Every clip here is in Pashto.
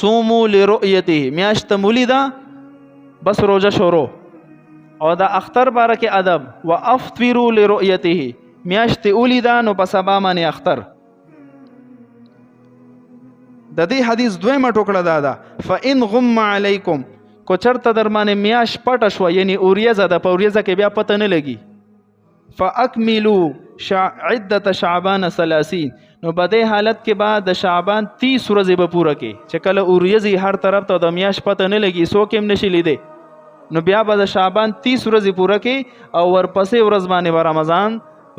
صوموا لرؤيته میاشت مولیدا بس روزه شروع. او د اختر باره کې ادب وافطروا لرؤيته میاشت اولیدا نو په سبا باندې اختر. د دې حدیث دویمه ټوکړه دا فإن غم علیکم کو چرته در باندې میاش پټه شو یعنی اوریزه د پوریزه کې بیا پته نه لګي فاکملوا عدة شعبان 30 نو په دې حالت کې بعد د شعبان 30 ورځې به پوره کې چې کله اوریزي هر طرف ته د میاش پته نه لګي سو کې نشي لیدې نو بیا به د شعبان 30 ورځې پوره کې او ورپسې ورځ باندې به رمضان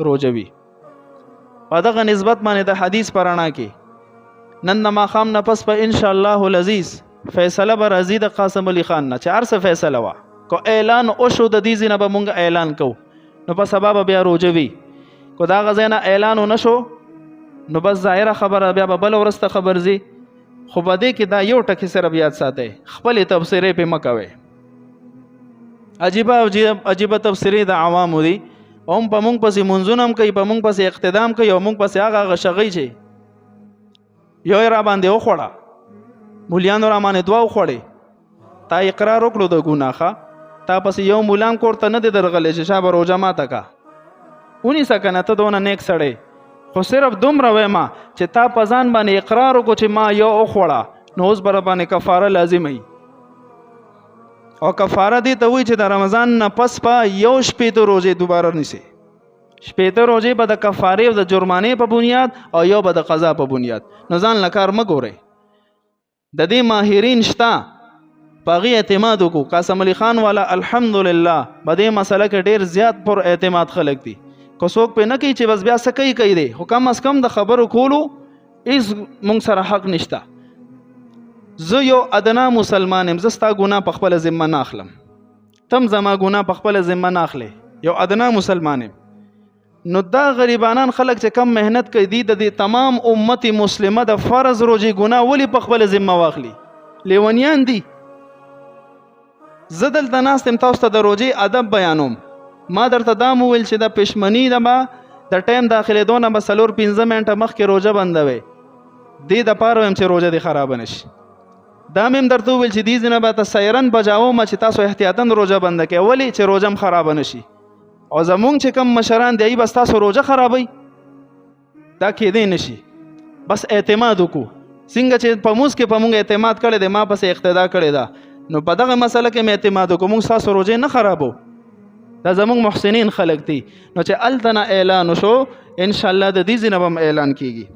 روزوي. په دغه نسبت باندې د حدیث پرانا کې نن ما خام نه پس په ان شاء الله العزیز فیصله بر ازید قاسم علی خان نه چې ارسه فیصله وا کو اعلان او شو د دې زینه به مونږ اعلان کو نو په سبب بیا روزوي کو دا غزنه اعلان نشو نو بس ظاهره خبره بیا بل ورسته خبر زی خو بده کې دا یو ټکی سره بیا ساته خپل تفسیرې په مکوي عجیب تفسیرې د عوامو دي هم په مونږ پسې منځونم کوي په مونږ پسې اقتدام کوي او مونږ پسې هغه غشغي شي یو را باندې وخوړه مولیانو را باندې دوا وخوړې تا اقرار وکړو د ګناخه تا پسې یو مولان کوړته نه دی درغلې چې شابه روزه ماته کا اونې سکنه ته دونه نیک سړی خو صرف دومره وایم چې تا په ځان باندې اقرار وکړو چې ما یو وخوړه نو اوس بر باندې کفاره لازمي او کفاره دې ته وایي چې د رمضان نه پس په یو شپې ته روزه دوباره نیسي شپېته روزې به د کفارې او د جرمانې په بنیاد او یو به د قضا په بنیاد نو ځان له کار مه ګورئ د دې ماهرین شته په هغې اعتماد وکړو قاسم علي خان والا الحمدلله په دې مسله کې ډېر زیات پر اعتماد خلک دي که څوک پې نه کوي چې بس بیا څه کوي دی خو کم از کم د خبرو کولو هېڅ موږ سره حق نشته. زه یو ادنا مسلمان یم زه ستا ګناه په خپله ذمه نه اخلم تم زما ګناه په خپله ذمه نه اخلې یو ادنا مسلمان یم نو دا غریبانان خلک چې کم مهنت کوي دي د دې تمام امت مسلمه د فرض روزي ګناه ولې په خپل ذمه واخلي لیونیان دي. زه دلته ناست یم تاسو ته د روزي ادب بیانوم ما درته دا مو ویل چې د پښمنۍ د به د ټایم داخلېدو نه به 4-5 منټه مخکې روزه بندوي دې دپاره ویم چې روزه دې خرابه نشي. دا مې هم درته وویل چې دې ځینه به ته سیرن بجاوم چې تاسو احتیاطاً روزه بنده کړئ ولې چې روزه هم خرابه نشي او زمونږ چې کم مشران دی بس تاسو روزه خرابوي دا کېدی نشي. بس اعتماد وکړو څنګه چې په موږ کې په موږ اعتماد کړی دی ما پسې اقتدا کړې ده نو په دغه مسله کې مې اعتماد وکړو موږ ستاسو روزې نه خرابو دا زمونږ محسنین خلک دي نو چې هلته نه اعلان وشو انشاءالله د دې ځای نه به اعلان کېږي.